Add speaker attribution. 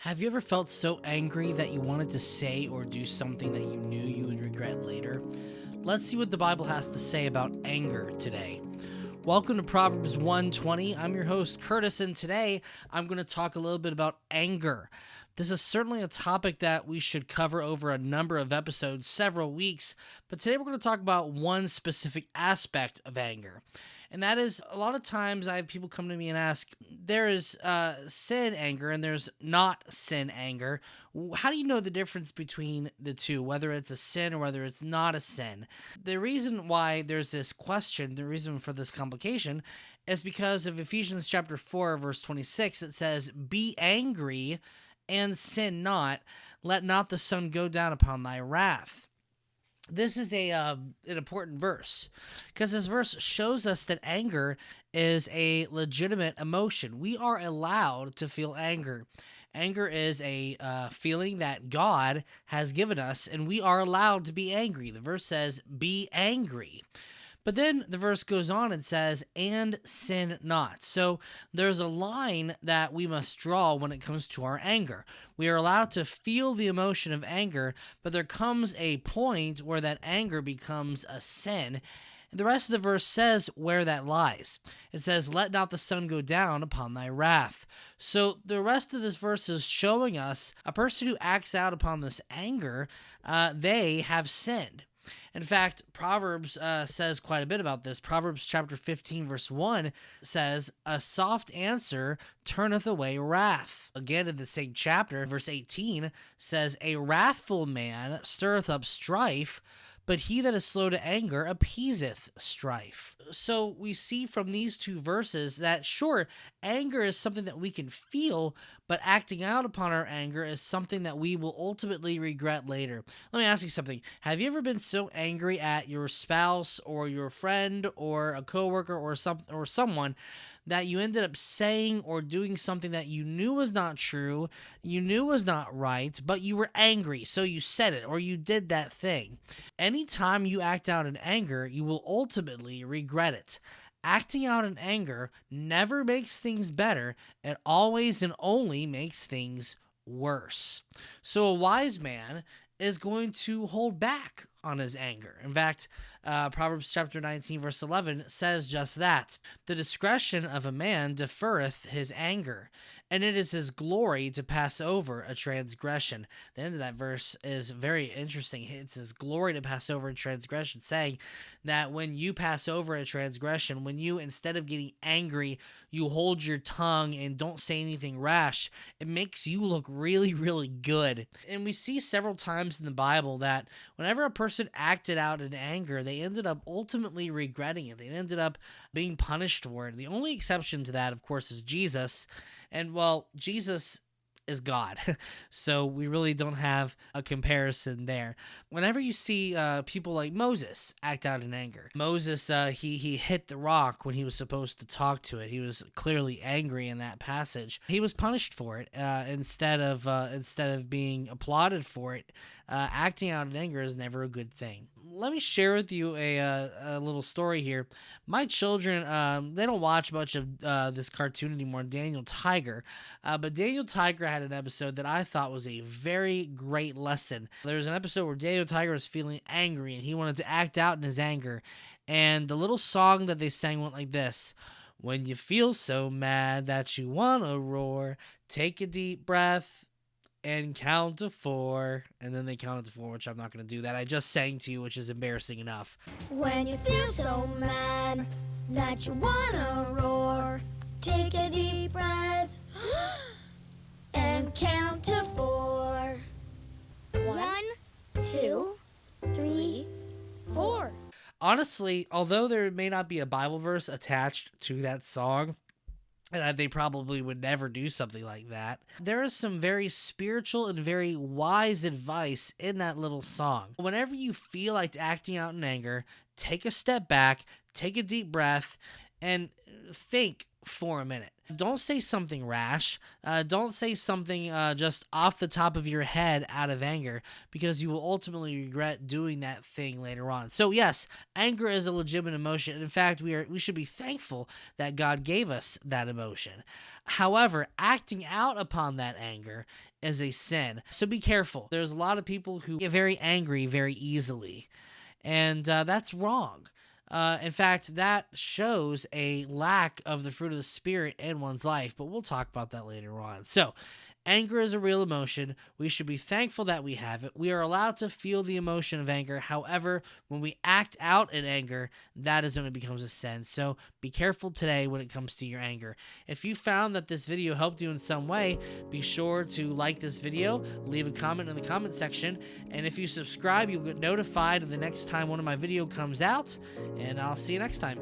Speaker 1: Have you ever felt so angry that you wanted to say or do something that you knew you would regret later? Let's see what the Bible has to say about anger today. Welcome to Proverbs 120. I'm your host, Curtis, and today I'm going to talk a little bit about anger. This is certainly a topic that we should cover over a number of episodes, several weeks, but today we're going to talk about one specific aspect of anger. And that is, a lot of times I have people come to me and ask, there is sin anger and there's not sin anger. How do you know the difference between the two, whether it's a sin or whether it's not a sin? The reason why there's this question, the reason for this complication, is because of Ephesians chapter 4, verse 26. It says, "Be angry and sin not, let not the sun go down upon thy wrath." This is an important verse because this verse shows us that anger is a legitimate emotion. We are allowed to feel anger. Anger is a feeling that God has given us, and we are allowed to be angry. The verse says, "Be angry." But then the verse goes on and says, "And sin not." So there's a line that we must draw when it comes to our anger. We are allowed to feel the emotion of anger, but there comes a point where that anger becomes a sin. And the rest of the verse says where that lies. It says, "Let not the sun go down upon thy wrath." So the rest of this verse is showing us a person who acts out upon this anger, they have sinned. In fact, Proverbs says quite a bit about this. Proverbs chapter 15, verse 1 says, "A soft answer turneth away wrath." Again, in the same chapter, verse 18 says, "A wrathful man stirreth up strife, but he that is slow to anger appeaseth strife." So we see from these two verses that, sure, anger is something that we can feel, but acting out upon our anger is something that we will ultimately regret later. Let me ask you something. Have you ever been so angry at your spouse or your friend or a coworker or someone that you ended up saying or doing something that you knew was not true, you knew was not right, but you were angry, so you said it or you did that thing? Anytime you act out in anger, you will ultimately regret it. Acting out in anger never makes things better. It always and only makes things worse. So a wise man is going to hold back on his anger. In fact, Proverbs chapter 19, verse 11 says just that. "The discretion of a man deferreth his anger, and it is his glory to pass over a transgression." The end of that verse is very interesting. It's his glory to pass over a transgression, saying that when you pass over a transgression, when you, instead of getting angry, you hold your tongue and don't say anything rash, it makes you look really, really good. And we see several times in the Bible that whenever a person acted out in anger, they ended up ultimately regretting it. They ended up being punished for it. The only exception to that, of course, is Jesus. And, well, Jesus is God. So we really don't have a comparison there. Whenever you see people like Moses act out in anger, Moses, he hit the rock when he was supposed to talk to it. He was clearly angry in that passage. He was punished for it instead of being applauded for it. Acting out in anger is never a good thing. Let me share with you a little story here. My children, they don't watch much of this cartoon anymore, Daniel Tiger, but Daniel Tiger had an episode that I thought was a very great lesson. There's an episode where Daniel Tiger was feeling angry and he wanted to act out in his anger, and the little song that they sang went like this: "When you feel so mad that you want to roar, take a deep breath and count to 4. And then they counted to 4, which I'm not going to do that. I just sang to you, which is embarrassing enough.
Speaker 2: "When you feel so mad that you wanna roar, take a deep breath and count to 4. 1, 2, 3, 4.
Speaker 1: Honestly, although there may not be a Bible verse attached to that song, and they probably would never do something like that, there is some very spiritual and very wise advice in that little song. Whenever you feel like acting out in anger, take a step back, take a deep breath, and think for a minute. Don't say something rash. Don't say something just off the top of your head out of anger, because you will ultimately regret doing that thing later on. So yes, anger is a legitimate emotion. In fact, we should be thankful that God gave us that emotion. However, acting out upon that anger is a sin. So be careful. There's a lot of people who get very angry very easily, and that's wrong. In fact, that shows a lack of the fruit of the Spirit in one's life, but we'll talk about that later on. So, anger is a real emotion. We should be thankful that we have it. We are allowed to feel the emotion of anger. However, when we act out in anger, that is when it becomes a sin. So be careful today when it comes to your anger. If you found that this video helped you in some way, be sure to like this video, leave a comment in the comment section, and if you subscribe, you'll get notified of the next time one of my videos comes out, and I'll see you next time.